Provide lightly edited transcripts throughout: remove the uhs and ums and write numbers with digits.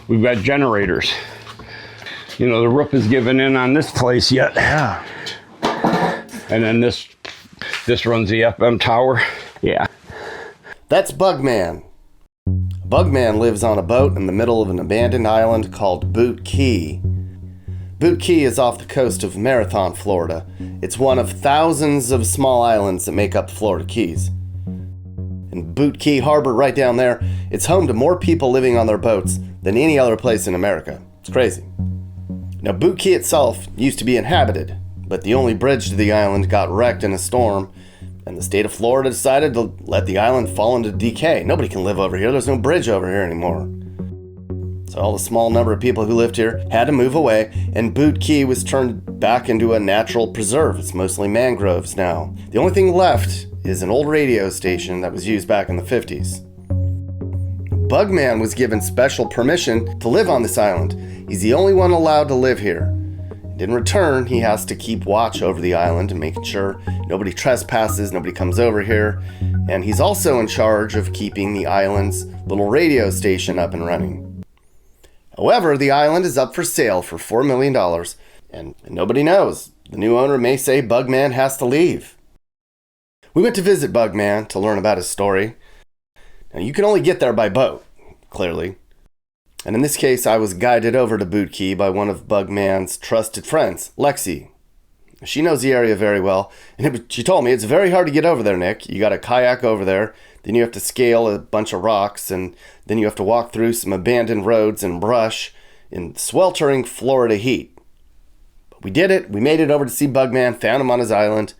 We've got generators. You know, the roof is giving in on this place yet. Yeah. And then this runs the FM tower. Yeah. That's Bugman. Bugman lives on a boat in the middle of an abandoned island called Boot Key. Boot Key is off the coast of Marathon, Florida. It's one of thousands of small islands that make up the Florida Keys. In Boot Key Harbor, right down there, it's home to more people living on their boats than any other place in America. It's crazy. Now, Boot Key itself used to be inhabited, but the only bridge to the island got wrecked in a storm, and the state of Florida decided to let the island fall into decay. Nobody can live over here. There's no bridge over here anymore. So all the small number of people who lived here had to move away, and Boot Key was turned back into a natural preserve. It's mostly mangroves now. The only thing left is an old radio station that was used back in the 50s. Bugman was given special permission to live on this island. He's the only one allowed to live here. And in return, he has to keep watch over the island and making sure nobody trespasses, nobody comes over here. And he's also in charge of keeping the island's little radio station up and running. However, the island is up for sale for $4 million, and nobody knows. The new owner may say Bugman has to leave. We went to visit Bugman to learn about his story. Now, you can only get there by boat, clearly. And in this case, I was guided over to Boot Key by one of Bugman's trusted friends, Lexi. She knows the area very well, and she told me it's very hard to get over there, Nick. You got to kayak over there, then you have to scale a bunch of rocks, and then you have to walk through some abandoned roads and brush in sweltering Florida heat. But we did it. We made it over to see Bugman, found him on his island,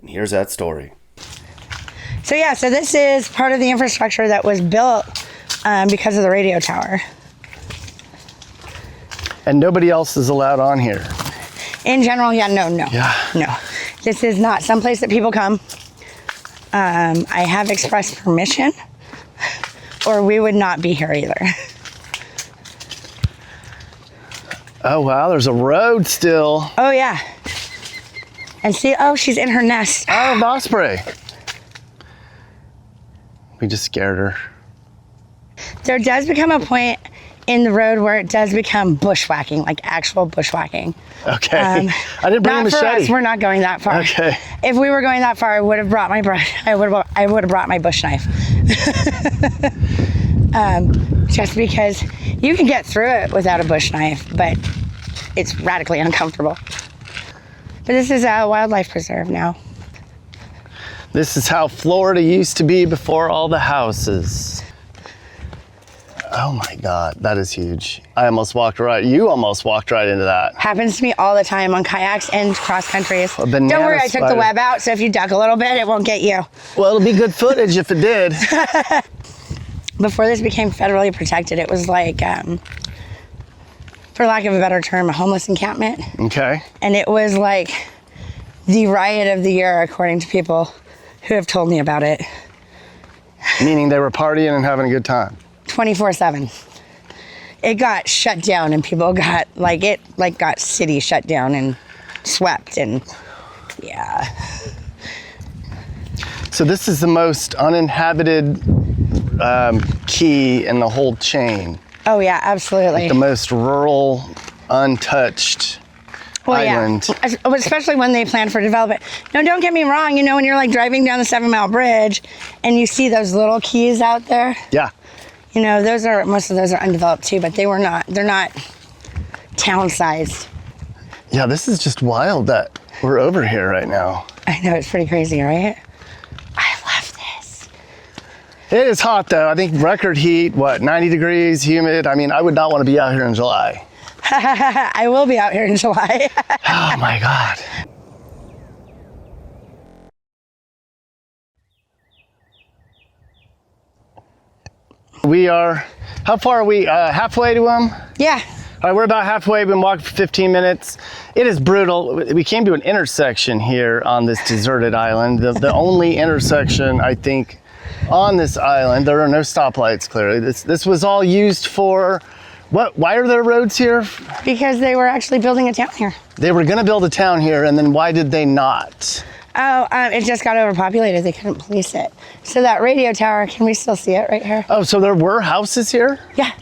and here's that story. So this is part of the infrastructure that was built because of the radio tower. And nobody else is allowed on here. In general, no. This is not someplace that people come. I have expressed permission, or we would not be here either. Oh, wow, there's a road still. Oh, yeah. And see, she's in her nest. Oh, osprey. We just scared her. There does become a point in the road where it does become bushwhacking, like actual bushwhacking. Okay. I didn't bring a machete. Not for us. We're not going that far. Okay. If we were going that far, I would have brought my brush. I would have brought my bush knife. Just because you can get through it without a bush knife, but it's radically uncomfortable. But this is a wildlife preserve now. This is how Florida used to be before all the houses. Oh my God, that is huge. You almost walked right into that. Happens to me all the time on kayaks and cross countries. Don't worry, I took the web out, so if you duck a little bit, it won't get you. Well, it'll be good footage if it did. Before this became federally protected, it was like, for lack of a better term, a homeless encampment. Okay. And it was like the riot of the year, according to people who have told me about it. Meaning they were partying and having a good time. 24/7. It got shut down, and people got got city shut down and swept, and yeah. So this is the most uninhabited key in the whole chain. Oh yeah, absolutely. Like the most rural, untouched island. Yeah, especially when they plan for development. No, don't get me wrong. You know, when you're like driving down the 7 Mile Bridge, and you see those little keys out there. Yeah. You know, most of those are undeveloped too, but they're not town-sized. Yeah, this is just wild that we're over here right now. I know, it's pretty crazy, right? I love this. It is hot though. I think record heat, 90 degrees, humid. I mean, I would not want to be out here in July. I will be out here in July. Oh my God. How far are we? Halfway to them? Yeah. All right, we're about halfway. We've been walking for 15 minutes. It is brutal. We came to an intersection here on this deserted island. The only intersection, I think, on this island. There are no stoplights, clearly. This was all used for, what? Why are there roads here? Because they were actually building a town here. They were going to build a town here, and then why did they not? Oh, it just got overpopulated. They couldn't police it. So that radio tower, can we still see it right here? Oh, so there were houses here? Yeah.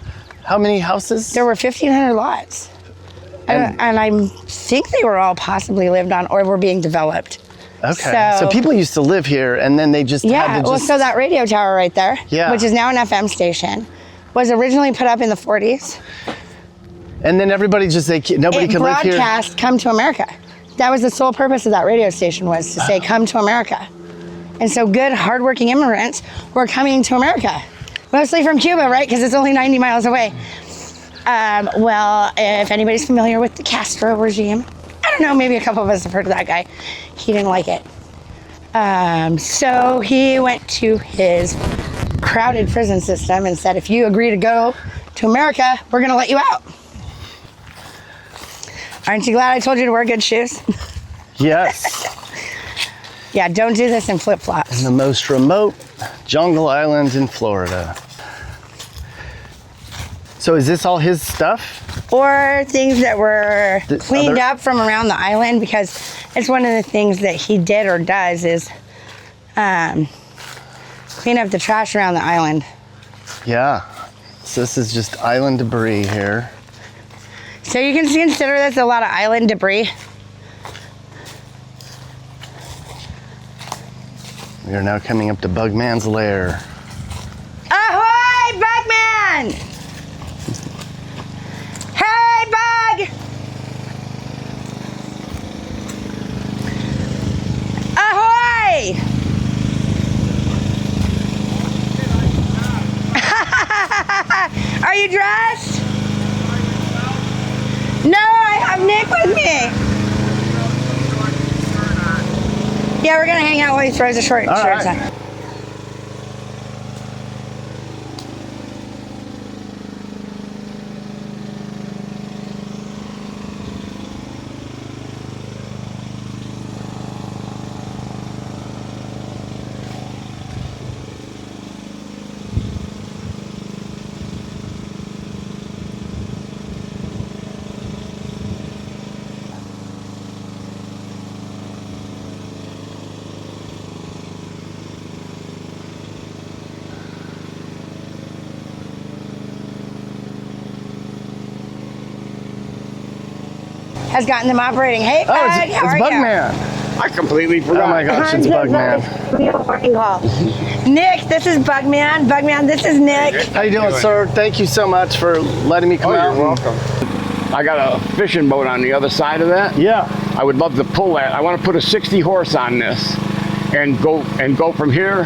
How many houses? There were 1,500 lots. And I think they were all possibly lived on or were being developed. Okay. So people used to live here and then they just had to well, so that radio tower right there, which is now an FM station, was originally put up in the 40s. And then everybody just, nobody could live here? Broadcast, come to America. That was the sole purpose of that radio station, was to say, come to America. And so good, hardworking immigrants were coming to America. Mostly from Cuba, right? Because it's only 90 miles away. Well, if anybody's familiar with the Castro regime, I don't know, maybe a couple of us have heard of that guy. He didn't like it. So he went to his crowded prison system and said, if you agree to go to America, we're going to let you out. Aren't you glad I told you to wear good shoes? Yes. Yeah, don't do this in flip-flops. In the most remote jungle island in Florida. So is this all his stuff? Or things that were cleaned up from around the island, because it's one of the things that he did or does is clean up the trash around the island. Yeah. So this is just island debris here. So you can consider this a lot of island debris. We are now coming up to Bugman's lair. Ahoy, Bugman! Hey, Bug! Ahoy! Are you dressed? No, I have Nick with me. Yeah, we're gonna hang out while he throws the shorts on. Has gotten them operating. Hey, Bug, it's how are Bugman. I completely forgot. Oh my gosh, it's Bugman. Nick, this is Bugman. Bugman, this is Nick. How you doing, sir? Thank you so much for letting me come out. You're welcome. I got a fishing boat on the other side of that. Yeah. I would love to pull that. I want to put a 60 horse on this and go from here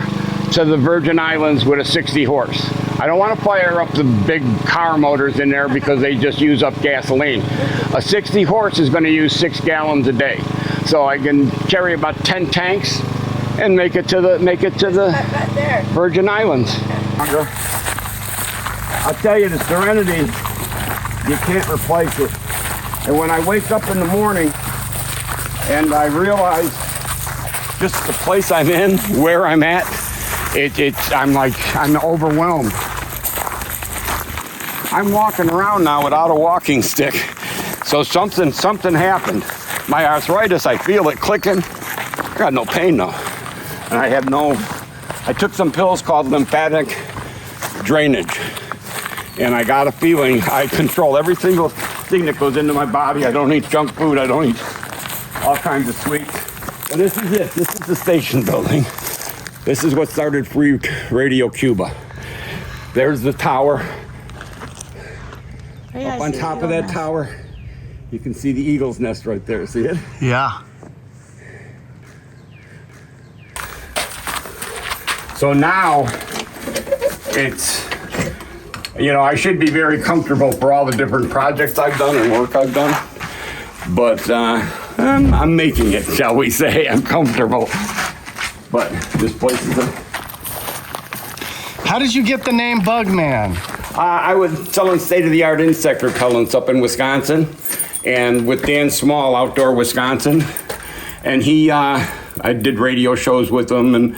to the Virgin Islands with a 60 horse. I don't want to fire up the big car motors in there because they just use up gasoline. A 60 horse is going to use 6 gallons a day. So I can carry about 10 tanks and make it to the Virgin Islands. I'll tell you, the serenity, you can't replace it. And when I wake up in the morning and I realize just the place I'm in, where I'm at, I'm overwhelmed. I'm walking around now without a walking stick. So something happened. My arthritis, I feel it clicking. I got no pain though. And I took some pills called lymphatic drainage. And I got a feeling I control every single thing that goes into my body. I don't eat junk food. I don't eat all kinds of sweets. And this is it. This is the station building. This is what started Free Radio Cuba. There's the tower. Up on top of that tower, you can see the eagle's nest right there. See it? Yeah. So now it's, I should be very comfortable for all the different projects I've done and work I've done. But I'm making it, shall we say. I'm comfortable. But this place is How did you get the name Bugman? I was selling state-of-the-art insect repellents up in Wisconsin, and with Dan Small, Outdoor Wisconsin, and I did radio shows with him and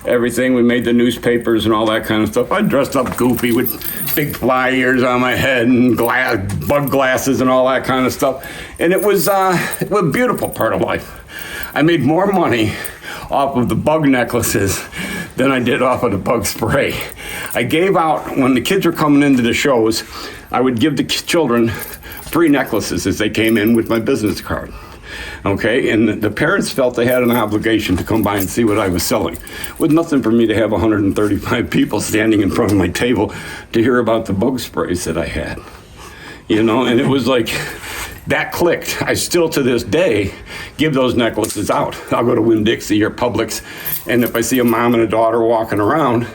everything. We made the newspapers and all that kind of stuff. I dressed up goofy with big fly ears on my head and bug glasses and all that kind of stuff, and it was a beautiful part of life. I made more money off of the bug necklaces than I did off of the bug spray. I gave out, when the kids were coming into the shows, I would give the children free necklaces as they came in with my business card. Okay, and the parents felt they had an obligation to come by and see what I was selling. With nothing for me to have 135 people standing in front of my table to hear about the bug sprays that I had. You know, and it was like, that clicked. I still, to this day, give those necklaces out. I'll go to Winn-Dixie or Publix, and if I see a mom and a daughter walking around,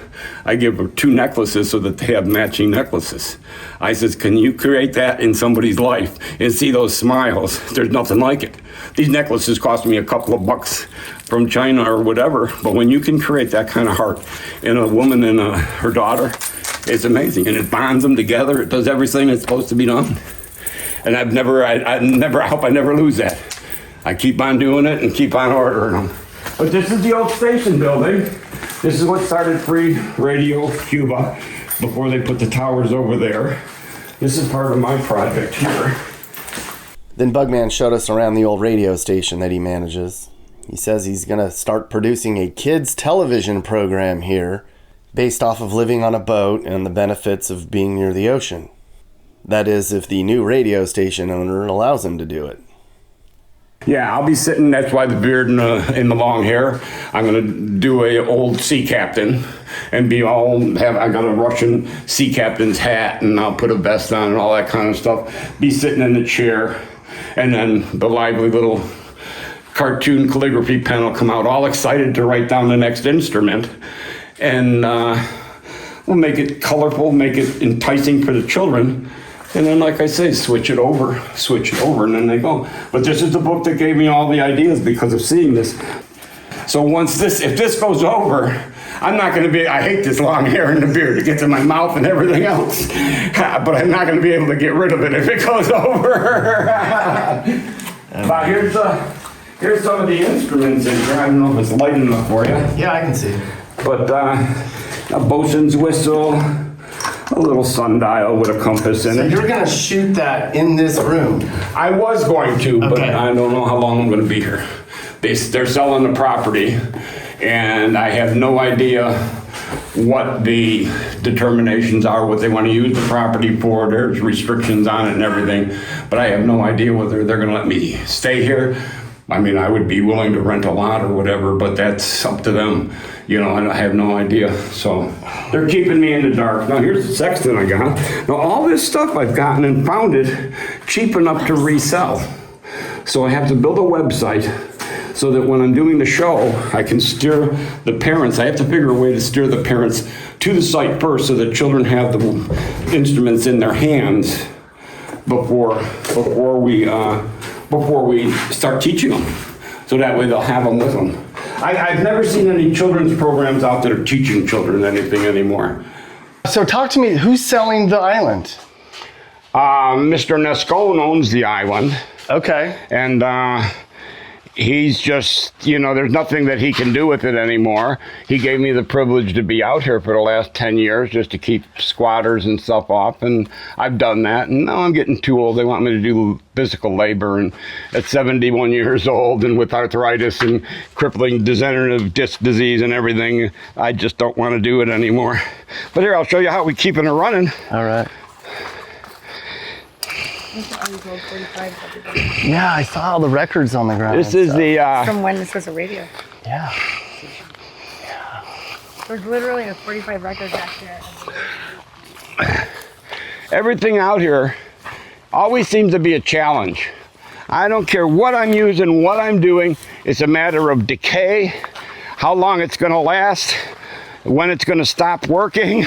I give them 2 necklaces so that they have matching necklaces. I says, can you create that in somebody's life and see those smiles? There's nothing like it. These necklaces cost me a couple of bucks from China or whatever, but when you can create that kind of heart in a woman and her daughter, it's amazing. And it bonds them together. It does everything it's supposed to be done. And I hope I never lose that. I keep on doing it and keep on ordering them. But this is the old station building. This is what started Free Radio Cuba before they put the towers over there. This is part of my project here. Then Bugman showed us around the old radio station that he manages. He says he's going to start producing a kids' television program here based off of living on a boat and the benefits of being near the ocean. That is, if the new radio station owner allows him to do it. Yeah, I'll be sitting, that's why the beard and the long hair. I'm going to do a old sea captain and I got a Russian sea captain's hat and I'll put a vest on and all that kind of stuff. Be sitting in the chair and then the lively little cartoon calligraphy pen will come out, all excited to write down the next instrument. And we'll make it colorful, make it enticing for the children. And then, like I say, switch it over, and then they go. But this is the book that gave me all the ideas because of seeing this. So if this goes over, I'm not going to be, I hate this long hair and the beard. It gets in my mouth and everything else. But I'm not going to be able to get rid of it if it goes over. But here's some of the instruments in here. I don't know if it's light enough for you. Yeah, I can see. But a bosun's whistle, a little sundial with a compass in So it. you're going to shoot that in this room? I was going to, but Okay. I don't know how long I'm going to be here. They're selling the property, and I have no idea what the determinations are, what they want to use the property for. There's restrictions on it and everything, but I have no idea whether they're going to let me stay here. I mean, I would be willing to rent a lot or whatever, but that's up to them. You know, I have no idea. So they're keeping me in the dark. Now, here's the sextant I got. Now, all this stuff I've gotten and found it cheap enough to resell. So I have to build a website so that when I'm doing the show, I can steer the parents. I have to figure a way to steer the parents to the site first so that children have the instruments in their hands before we start teaching them. So that way they'll have them with them. I've never seen any children's programs out that are teaching children anything anymore. So talk to me, who's selling the island? Mr. Nescone owns the island. Okay. And he's just, there's nothing that he can do with it anymore. He gave me the privilege to be out here for the last 10 years just to keep squatters and stuff off, and I've done that, and now I'm getting too old. They want me to do physical labor, and at 71 years old and with arthritis and crippling degenerative disc disease and everything, I just don't want to do it anymore. But here, I'll show you how we're keeping it running. All right. Yeah, I saw all the records on the ground. This is the... From when this was a radio. Yeah. There's literally 45 records back here. Everything out here always seems to be a challenge. I don't care what I'm using, what I'm doing. It's a matter of decay, how long it's going to last, when it's going to stop working.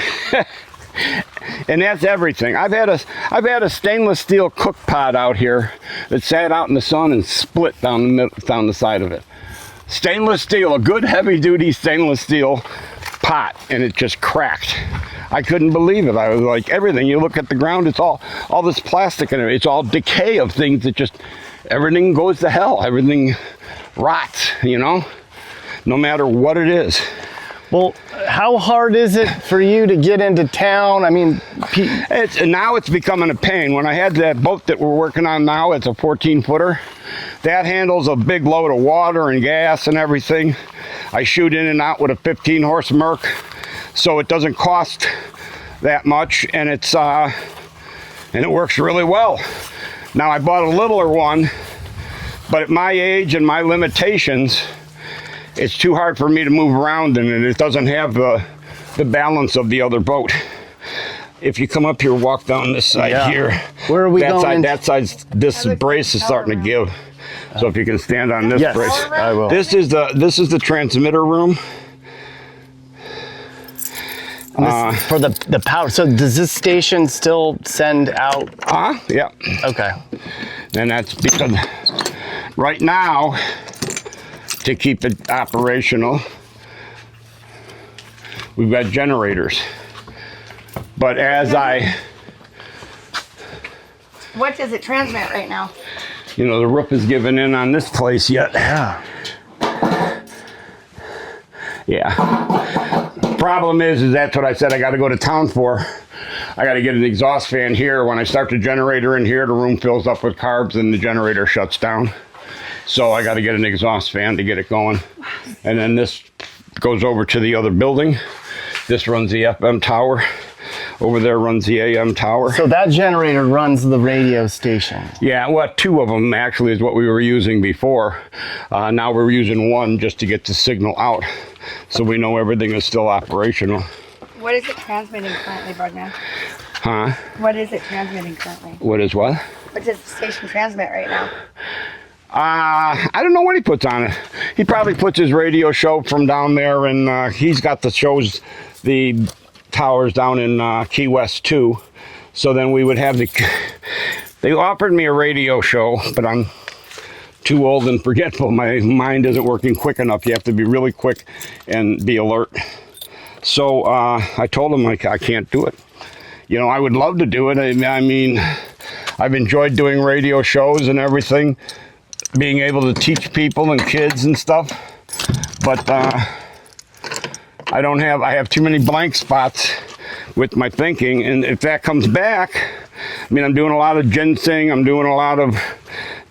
And that's everything. I've had a stainless steel cook pot out here that sat out in the sun and split down the side of it. Stainless steel, a good heavy duty stainless steel pot, and it just cracked. I couldn't believe it. I was like, everything. You look at the ground, it's all this plastic in it. It's all decay of things that just, everything goes to hell. Everything rots, no matter what it is. Well, how hard is it for you to get into town? I mean, now it's becoming a pain. When I had that boat that we're working on now, it's a 14-footer. That handles a big load of water and gas and everything. I shoot in and out with a 15-horse Merc. so it doesn't cost that much, and it works really well. Now I bought a littler one, but at my age and my limitations, it's too hard for me to move around in it. It doesn't have the balance of the other boat. If you come up here, walk down this side here. Where are we that going? Side, that side's, this brace is starting to give. So if you can stand on this brace. I will. This is the transmitter room. For the power. So does this station still send out? Yeah. Okay. And that's because right now, to keep it operational, we've got generators. But as What does it transmit right now? you know, the roof is giving in on this place yet. Yeah. Yeah. Problem is that's what I said I got to go to town for. I got to get an exhaust fan here. When I start the generator in here, the room fills up with carbs and the generator shuts down. So I got to get an exhaust fan to get it going. And then this goes over to the other building. This runs the FM tower. Over there runs the AM tower. So that generator runs the radio station. Yeah, well, two of them actually is what we were using before. Now we're using one just to get the signal out, so we know everything is still operational. What is it transmitting currently, Bugman? Huh? What is it transmitting currently? What is what? What does the station transmit right now? I don't know what he puts on it. He probably puts his radio show from down there, and he's got the shows, the towers down in Key West too. So then we would have they offered me a radio show, but I'm too old and forgetful. My mind isn't working quick enough. You have to be really quick and be alert. So I told him, like, I can't do it. You know, I would love to do it. I mean, I've enjoyed doing radio shows and everything, being able to teach people and kids and stuff. But I have too many blank spots with my thinking. And if that comes back, I mean, I'm doing a lot of ginseng. I'm doing a lot of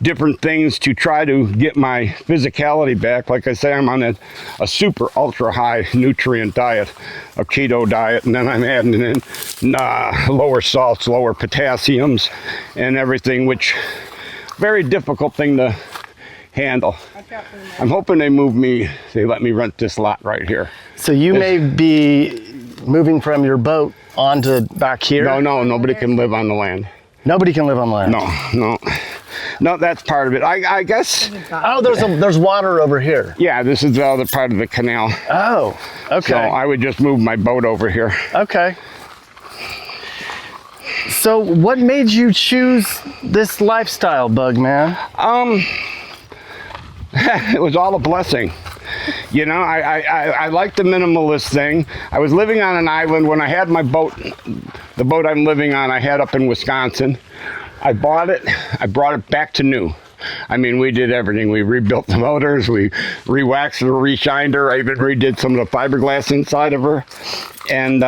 different things to try to get my physicality back. Like I say, I'm on a super ultra high nutrient diet, a keto diet, and then I'm adding in lower salts, lower potassiums, and everything, which very difficult thing to handle. I'm hoping they let me rent this lot right here. So you may be moving from your boat onto back here? No, nobody can live on the land. Nobody can live on land? No, that's part of it. I guess. Oh, there's water over here. Yeah, this is the other part of the canal. Oh, okay. So I would just move my boat over here. Okay. So what made you choose this lifestyle, Bugman? It was all a blessing. You know, I like the minimalist thing. I was living on an island when I had my boat. The boat I'm living on, I had up in Wisconsin. I bought it. I brought it back to new. I mean, we did everything. We rebuilt the motors. We re-waxed her, re-shined her. I even redid some of the fiberglass inside of her. And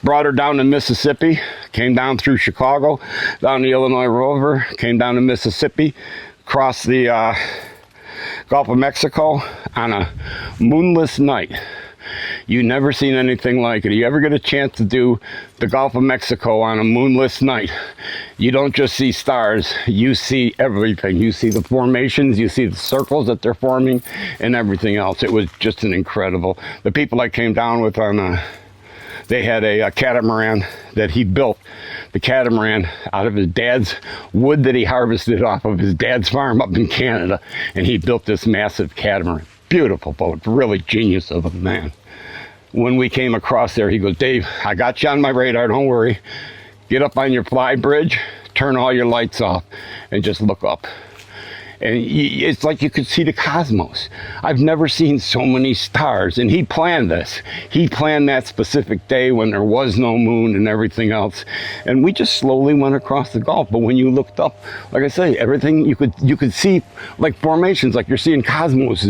brought her down to Mississippi. Came down through Chicago, down the Illinois River. Came down to Mississippi. Crossed the Gulf of Mexico on a moonless night. You never seen anything like it. You ever get a chance to do the Gulf of Mexico on a moonless night, you don't just see stars, you see everything. You see the formations, you see the circles that they're forming, and everything else. It was just an incredible. The people I came down with they had a catamaran that he built. The catamaran out of his dad's wood that he harvested off of his dad's farm up in Canada, and he built this massive catamaran. Beautiful boat, really genius of a man. When we came across there, he goes, Dave, I got you on my radar, don't worry. Get up on your fly bridge, turn all your lights off, and just look up. And it's like you could see the cosmos. I've never seen so many stars, and he planned this. He planned that specific day when there was no moon and everything else. And we just slowly went across the Gulf. But when you looked up, like I say, everything you could see like formations, like you're seeing cosmos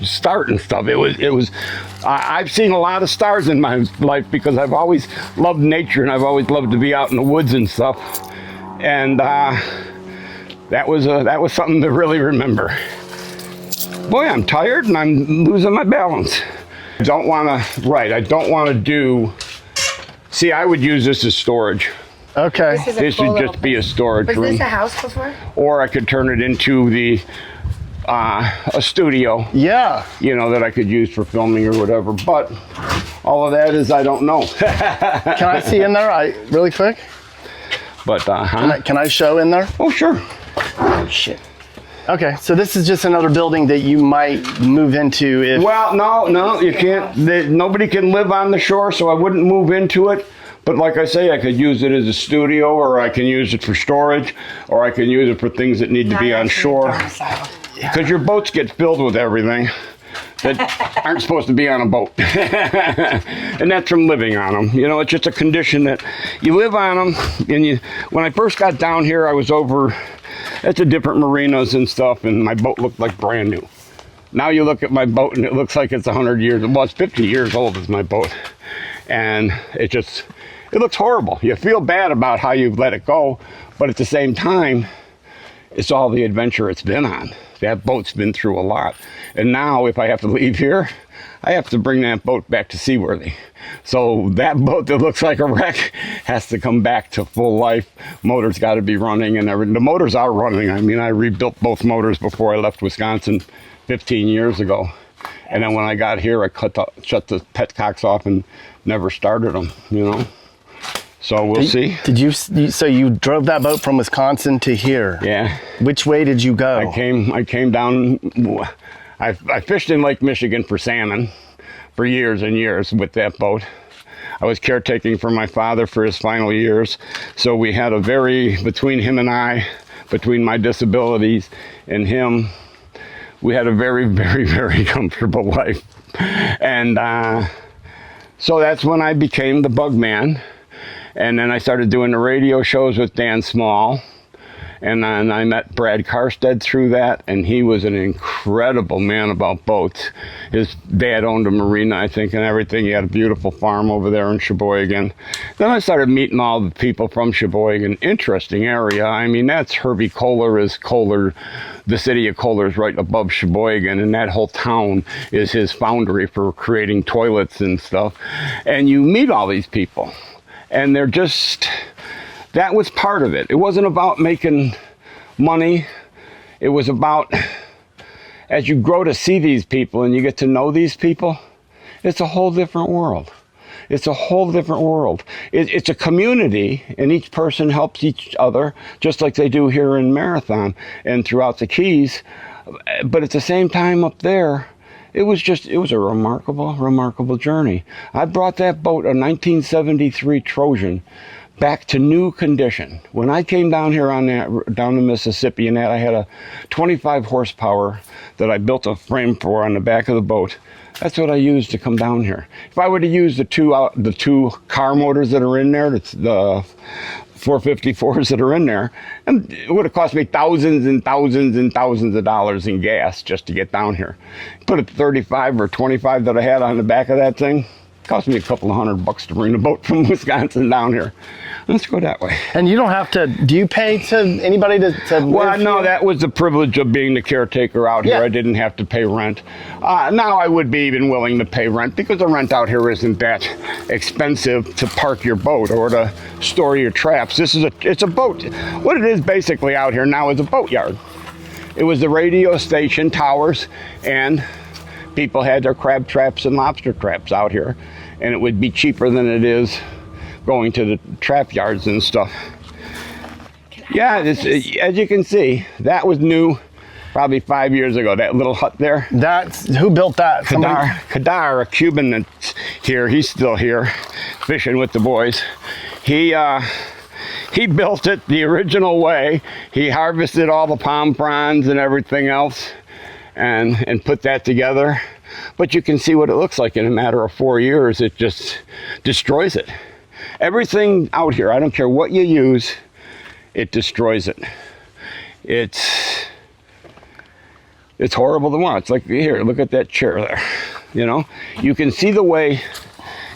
start and stuff. It was. I've seen a lot of stars in my life because I've always loved nature and I've always loved to be out in the woods and stuff. And that was something to really remember. Boy, I'm tired and I'm losing my balance. Don't want to, right, I don't want to do, see, I would use this as storage. Okay. This would just be a storage room. Was this a house before? Or I could turn it into a studio, Yeah. you know, that I could use for filming or whatever. But all of that is I don't know. Can I see in there? Really quick? But Can I show in there? oh sure. Oh, shit. Okay, so this is just another building that you might move into if... Well, no, you can't. Nobody can live on the shore, so I wouldn't move into it. But like I say, I could use it as a studio, or I can use it for storage, or I can use it for things that need to be on shore. Because your boats get filled with everything that aren't supposed to be on a boat. And that's from living on them. You know, it's just a condition that you live on them. And when I first got down here, I was over at the different marinas and stuff, and my boat looked like brand new. Now you look at my boat and it looks like it's 100 years, well, it's 50 years old is my boat. And it looks horrible. You feel bad about how you've let it go, but at the same time, it's all the adventure it's been on. That boat's been through a lot. And now if I have to leave here, I have to bring that boat back to seaworthy. So that boat that looks like a wreck has to come back to full life. Motor's got to be running, and the motors are running. I mean, I rebuilt both motors before I left Wisconsin 15 years ago. And then when I got here, I shut the petcocks off and never started them, you know. So we'll see. Did you? So you drove that boat from Wisconsin to here? Yeah. Which way did you go? I came down. I fished in Lake Michigan for salmon for years and years with that boat. I was caretaking for my father for his final years, so we had between him and I, between my disabilities and him, we had a very, very, very comfortable life. And so that's when I became the Bugman. And then I started doing the radio shows with Dan Small. And then I met Brad Karstead through that, and he was an incredible man about boats. His dad owned a marina, I think, and everything. He had a beautiful farm over there in Sheboygan. Then I started meeting all the people from Sheboygan. Interesting area. I mean, that's Herbie Kohler is Kohler. The city of Kohler is right above Sheboygan, and that whole town is his foundry for creating toilets and stuff. And you meet all these people, and they're just... That was part of it. It wasn't about making money. It was about, as you grow to see these people and you get to know these people, it's a whole different world. It's a whole different world. It's a community, and each person helps each other, just like they do here in Marathon and throughout the Keys. But at the same time up there, it was a remarkable, remarkable journey. I brought that boat, a 1973 Trojan, back to new condition. When I came down here down the Mississippi, and I had a 25 horsepower that I built a frame for on the back of the boat. That's what I used to come down here. If I were to use the two car motors that are in there, the 454s that are in there, and it would have cost me thousands and thousands and thousands of dollars in gas just to get down here. Put a 35 or 25 that I had on the back of that thing, cost me a couple of $100 to bring the boat from Wisconsin down here. Let's go that way. And you don't have to, do you pay to anybody to Well, no, here? that was the privilege of being the caretaker out here. Yeah. I didn't have to pay rent. Now I would be even willing to pay rent, because the rent out here isn't that expensive to park your boat or to store your traps. It's a boat. What it is basically out here now is a boatyard. It was the radio station towers, and people had their crab traps and lobster traps out here, and it would be cheaper than it is going to the trap yards and stuff. Yeah, as you can see, that was new probably 5 years ago, that little hut there. Who built that? Kadar, a Cuban that's here, he's still here, fishing with the boys. He built it the original way. He harvested all the palm fronds and everything else, and put that together. But you can see what it looks like in a matter of 4 years. It just destroys it. Everything out here, I don't care what you use, it destroys it. It's horrible to watch. Like here, look at that chair there. You know, you can see the way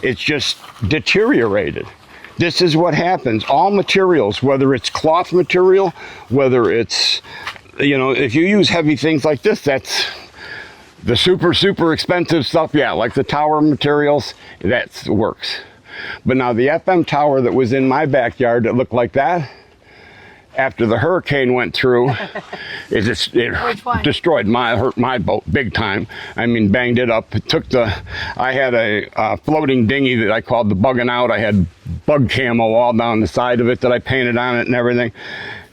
it's just deteriorated. This is what happens. All materials, whether it's cloth material, whether it's, you know, if you use heavy things like this, that's The super expensive stuff, yeah, like the tower materials, that works. But now the FM tower that was in my backyard that looked like that, after the hurricane went through, it destroyed my boat big time. I mean, banged it up. It took I had a floating dinghy that I called the Bugging Out. I had bug camo all down the side of it that I painted on it and everything.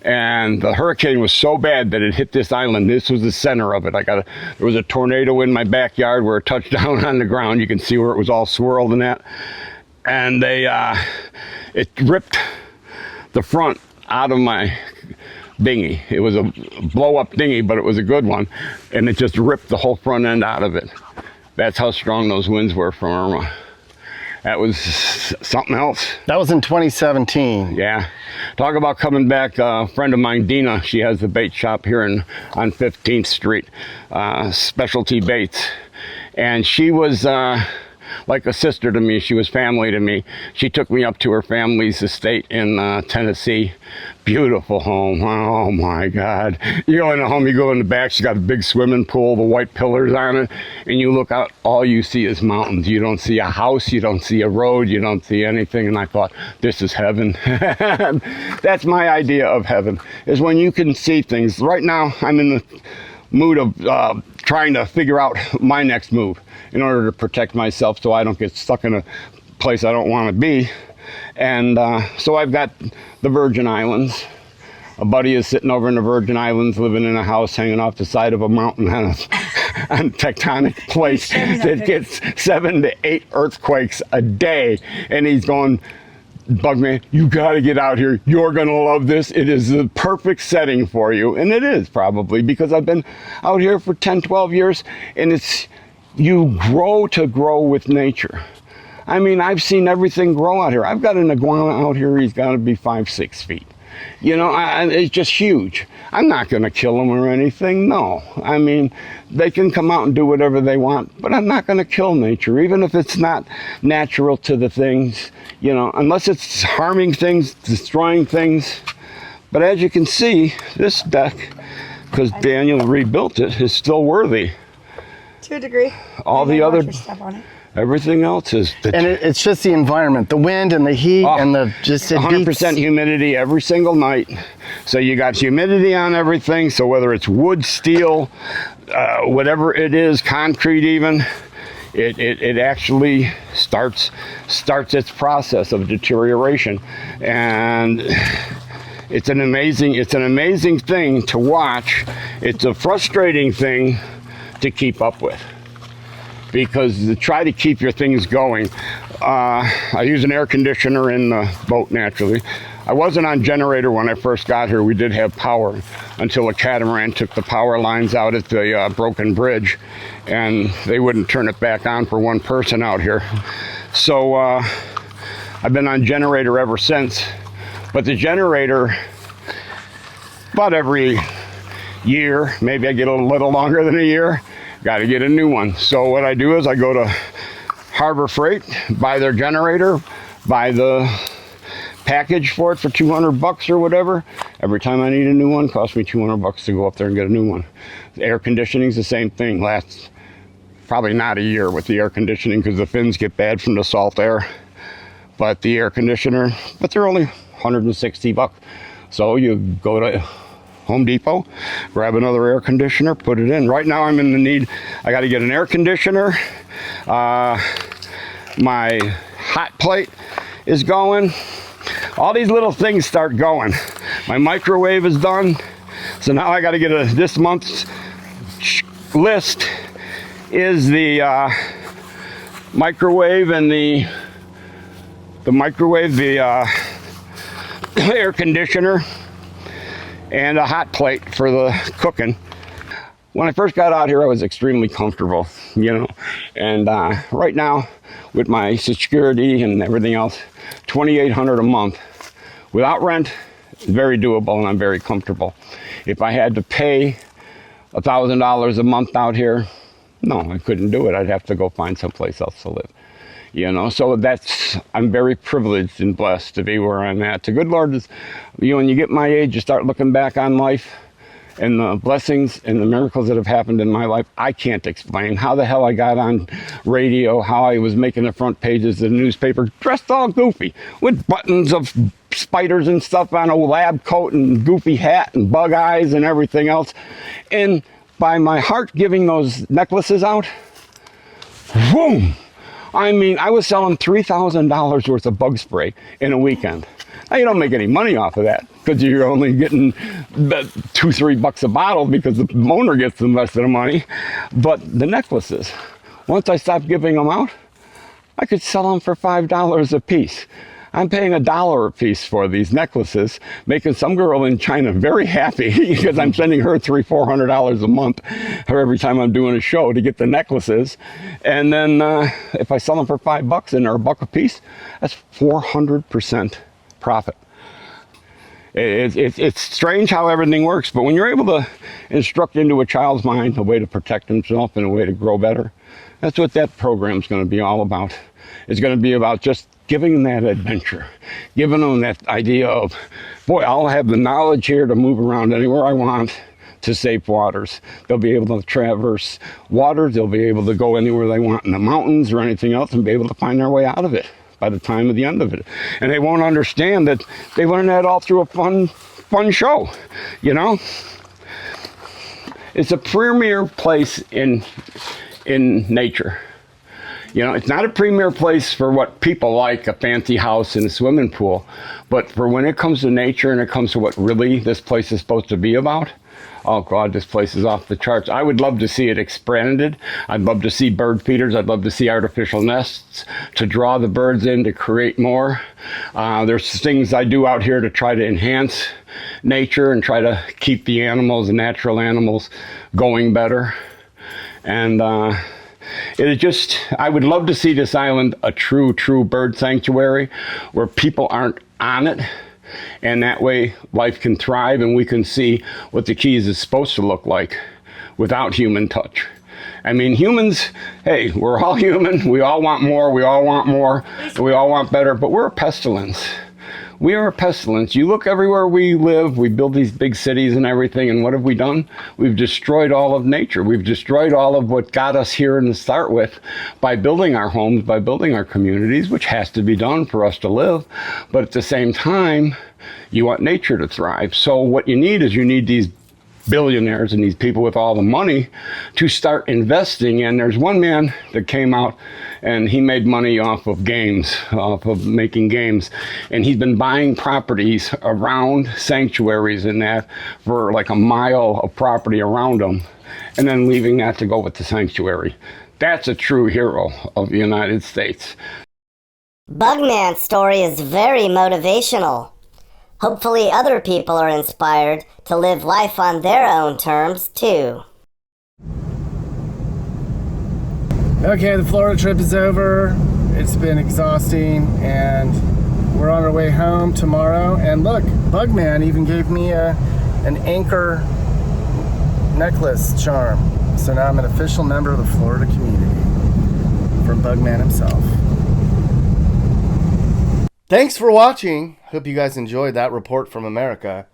And the hurricane was so bad that it hit this island. This was the center of it. There was a tornado in my backyard where it touched down on the ground. You can see where it was all swirled and that. And it ripped the front out of my dinghy. It was a blow-up dinghy, but it was a good one, and it just ripped the whole front end out of it. That's how strong those winds were from Irma. That was something else. That was in 2017. Yeah. Talk about coming back. A friend of mine, Dina, she has the bait shop here on 15th Street, Specialty Baits, and she was like a sister to me. She was family to me. She took me up to her family's estate in Tennessee. Beautiful home. Oh my God. You go in the home, you go in the back, she's got a big swimming pool, the white pillars on it, and you look out, all you see is mountains. You don't see a house, you don't see a road, you don't see anything. And I thought, this is heaven. That's my idea of heaven, is when you can see things. Right now, I'm in the mood of trying to figure out my next move in order to protect myself so I don't get stuck in a place I don't want to be. And so I've got the Virgin Islands. A buddy is sitting over in the Virgin Islands, living in a house hanging off the side of a mountain on a tectonic place that gets 7 to 8 earthquakes a day. And he's going, Bugman, you got to get out here. You're going to love this. It is the perfect setting for you. And it is, probably, because I've been out here for 10, 12 years, and you grow with nature. I mean, I've seen everything grow out here. I've got an iguana out here. He's got to be 5-6 feet. You know, it's just huge. I'm not going to kill them or anything. No. I mean, they can come out and do whatever they want, but I'm not going to kill nature, even if it's not natural to the things, you know, unless it's harming things, destroying things. But as you can see, this deck, because Daniel rebuilt it, is still worthy. To a degree. All the other stuff on it. Everything else is... And it's just the environment, the wind and the heat and the just... 100% humidity every single night. So you got humidity on everything. So whether it's wood, steel, whatever it is, concrete even, it actually starts its process of deterioration. And it's an amazing thing to watch. It's a frustrating thing to keep up with, because to try to keep your things going, I use an air conditioner in the boat naturally. I wasn't on generator when I first got here. We did have power until a catamaran took the power lines out at the broken bridge, and they wouldn't turn it back on for one person out here. So I've been on generator ever since. But the generator, about every year, maybe I get a little longer than a year, got to get a new one. So what I do is I go to Harbor Freight, buy their generator, buy the package for it for $200 or whatever. Every time I need a new one, it costs me $200 to go up there and get a new one. The air conditioning is the same thing. Lasts probably not a year with the air conditioning because the fins get bad from the salt air. But the air conditioner, but they're only $160. So you go to Home Depot, grab another air conditioner, put it in. Right now I'm in the need, I got to get an air conditioner. My hot plate is going. All these little things start going. My microwave is done. So now I got to get this month's list is the microwave and the air conditioner, and a hot plate for the cooking. When I first got out here, I was extremely comfortable, you know, and right now, with my security and everything else, $2,800 a month without rent is very doable, and I'm very comfortable. If I had to pay $1,000 a month out here, no, I couldn't do it. I'd have to go find someplace else to live. You know, so I'm very privileged and blessed to be where I'm at. The good Lord is, you know, when you get my age, you start looking back on life, and the blessings and the miracles that have happened in my life, I can't explain. How the hell I got on radio, how I was making the front pages of the newspaper, dressed all goofy, with buttons of spiders and stuff on a lab coat and goofy hat and bug eyes and everything else. And by my heart giving those necklaces out, boom! I mean, I was selling $3,000 worth of bug spray in a weekend. Now, you don't make any money off of that because you're only getting $2-3 a bottle because the owner gets the rest of the money. But the necklaces, once I stopped giving them out, I could sell them for $5 a piece. I'm paying $1 a piece for these necklaces, making some girl in China very happy because I'm sending her $300-400 a month or every time I'm doing a show to get the necklaces. And then if I sell them for $5 and they're $1 a piece, that's 400% profit. It's strange how everything works, but when you're able to instruct into a child's mind a way to protect himself and a way to grow better, that's what that program's going to be all about. It's going to be about just giving them that adventure, giving them that idea of, boy, I'll have the knowledge here to move around anywhere I want to safe waters. They'll be able to traverse waters. They'll be able to go anywhere they want in the mountains or anything else and be able to find their way out of it by the time of the end of it. And they won't understand that they learned that all through a fun show, you know? It's a premier place in nature. You know, it's not a premier place for what people like, a fancy house and a swimming pool, but for when it comes to nature and it comes to what really this place is supposed to be about, oh God, this place is off the charts. I would love to see it expanded. I'd love to see bird feeders. I'd love to see artificial nests to draw the birds in, to create more. There's things I do out here to try to enhance nature and try to keep the animals, the natural animals, going better. And it is just, I would love to see this island a true bird sanctuary where people aren't on it. And that way life can thrive and we can see what the Keys is supposed to look like without human touch. I mean, humans, hey, we're all human. We all want more. We all want more. We all want better. But we're a pestilence. We are a pestilence. You look everywhere we live, we build these big cities and everything, and what have we done? We've destroyed all of nature. We've destroyed all of what got us here to start with by building our homes, by building our communities, which has to be done for us to live. But at the same time, you want nature to thrive. So what you need is you need these billionaires and these people with all the money to start investing. And there's one man that came out and he made money off of games, off of making games. And he's been buying properties around sanctuaries and that for like a mile of property around them and then leaving that to go with the sanctuary. That's a true hero of the United States. Bugman's story is very motivational. Hopefully other people are inspired to live life on their own terms, too. Okay, the Florida trip is over. It's been exhausting, and we're on our way home tomorrow. And look, Bugman even gave me an anchor necklace charm. So now I'm an official member of the Florida community from Bugman himself. Thanks for watching. Hope you guys enjoyed that report from America.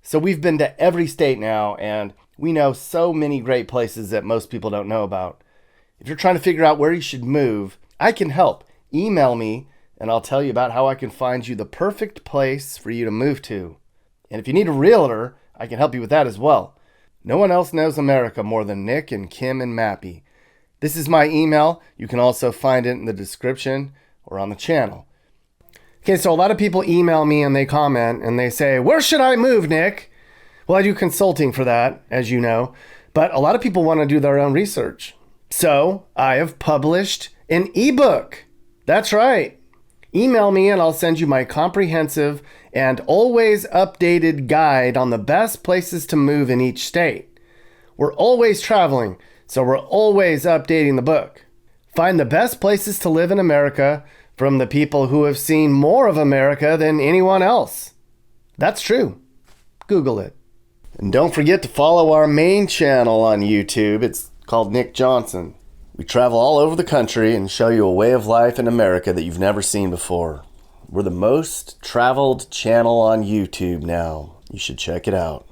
So we've been to every state now, and we know so many great places that most people don't know about. If you're trying to figure out where you should move, I can help. Email me, and I'll tell you about how I can find you the perfect place for you to move to. And if you need a realtor, I can help you with that as well. No one else knows America more than Nick and Kim and Mappy. This is my email. You can also find it in the description or on the channel. Okay, so a lot of people email me and they comment and they say, where should I move, Nick? Well, I do consulting for that, as you know, but a lot of people want to do their own research. So I have published an ebook. That's right. Email me and I'll send you my comprehensive and always updated guide on the best places to move in each state. We're always traveling, so we're always updating the book. Find the best places to live in America from the people who have seen more of America than anyone else. That's true. Google it. And don't forget to follow our main channel on YouTube. It's called Nick Johnson. We travel all over the country and show you a way of life in America that you've never seen before. We're the most traveled channel on YouTube now. You should check it out.